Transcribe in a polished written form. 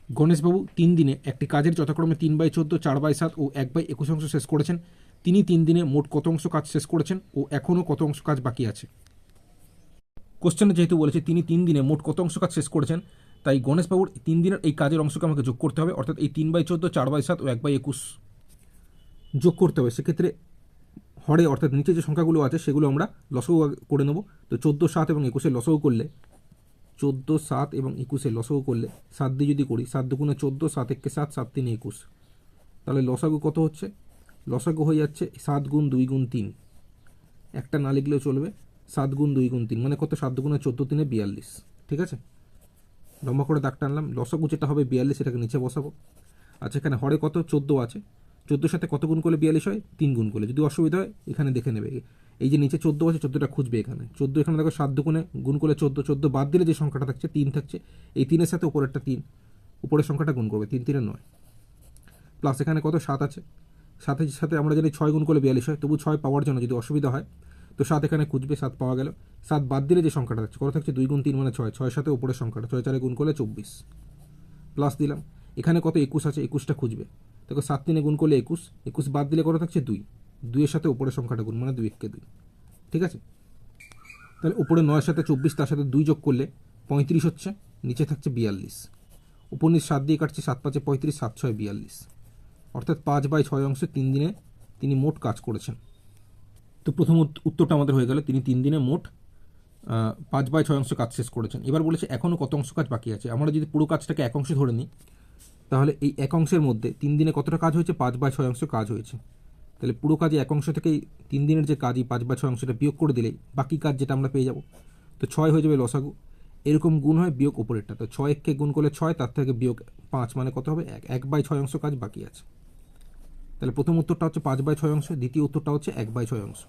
গণেশবাবু 3 দিনে একটি কাজের যথাক্রমে 3/14, 4/7 ও 1/21 অংশ শেষ করেছেন। তিনি 3 দিনে মোট কত অংশ কাজ শেষ করেছেন ও এখনও কত অংশ কাজ বাকি আছে? কোশ্চেনে যেহেতু বলেছে তিনি 3 দিনে মোট কত অংশ কাজ শেষ করেছেন, তাই গণেশবাবুর 3 দিনের এই কাজের অংশকে আমাকে যোগ করতে হবে, অর্থাৎ এই 3/14, 4/7 ও 1/21 যোগ করতে হবে। সেক্ষেত্রে হরে অর্থাৎ নিচে যে সংখ্যাগুলো আছে সেগুলো আমরা লসগু করে নেব। তো 14, 7 এবং 21 লসগু করলে 14, 7 এবং 21 লসগু করলে 7 দিয়ে যদি করি 7 দুগুণে 14, 7 একে 7, 7 3 21, তাহলে লসাগু কত হচ্ছে? লসাগু হয়ে যাচ্ছে 7 গুণ 2 গুণ 3, একটা না লিখলেও চলবে। 7 গুণ 2 গুণ 3 মানে কত? 7 দুগুণে 14, 3 42। ঠিক আছে, লম্বা করে দাগ টানলাম। লসাগু যেটা হবে 42, এটাকে নিচে বসাবো। আচ্ছা, এখানে হরে কত? 14 আছে। 14 সাথে কত গুণ করলে 42 হয়? 3 গুণ করলে। যদি অসুবিধা হয় এখানে দেখে নেবে, এই যে নিচে 14 আছে, 14টা খুঁজবে এখানে। 14 এখানে দেখো 7 দুগুণে গুণ করলে 14, 14 বাদ দিলে যে সংখ্যাটা থাকছে 3 থাকছে, এই 3-এর সাথে উপরেরটা 3, উপরের সংখ্যাটা গুণ করবে, 3 3 9 প্লাস এখানে কত? 7 আছে। 7-এর সাথে আমরা জানি 6 গুণ করলে 42 হয়, তবু 6 পাওয়ার জন্য যদি অসুবিধা হয় তো 7 এখানে খুঁজবে, 7 পাওয়া গেল। 7 বাদ দিলে যে সংখ্যাটা থাকছে কত থাকছে? 2 গুণ 3 মানে 6, 6-এর সাথে উপরের সংখ্যাটা 6 4 গুণ করলে 24 প্লাস দিলাম। এখানে কত? 21 আছে, 21টা খুঁজবে। দেখো 7 3 গুণ করলে 21, 21 বাদ দিলে কত থাকছে? 2, 2-এর সাথে উপরের সংখ্যাটা গুণ মানে 2 1 2। ঠিক আছে, তাহলে উপরে 9-এর সাথে 24, তার সাথে 2 যোগ করলে 35 হচ্ছে, নিচে থাকছে 42। উপর নিচ 7 দিয়ে কাটছে, 7 5 35, 7 6 42, অর্থাৎ 5/6 অংশে 3 দিনে তিনি মোট কাজ করেছেন। তো প্রথম উত্তরটা আমাদের হয়ে গেল, তিনি 3 দিনে মোট 5/6 অংশ কাজ শেষ করেছেন। এবার বলেছে এখনও কত অংশ কাজ বাকি আছে। আমরা যদি পুরো কাজটাকে এক অংশে ধরে নিই, তাহলে এই এক অংশের মধ্যে 3 দিনে কতটা কাজ হয়েছে? 5/6 অংশ কাজ হয়েছে। তাহলে পুরো কাজে এক অংশ থেকেই 3 দিনের যে কাজই 5/6 অংশটা বিয়োগ করে দিলেই বাকি কাজ যেটা আমরা পেয়ে যাব। তো 6 হয়ে যাবে লসাগু। এরকম গুণ হয় বিয়োগ উপরেরটা, তো 6 কে গুণ করলে 6, তার থেকে বিয়োগ 5 মানে কত হবে? 1/6 অংশ কাজ বাকি আছে। তাহলে প্রথম উত্তরটা হচ্ছে 5/6 অংশ, দ্বিতীয় উত্তরটা হচ্ছে 1/6 অংশ।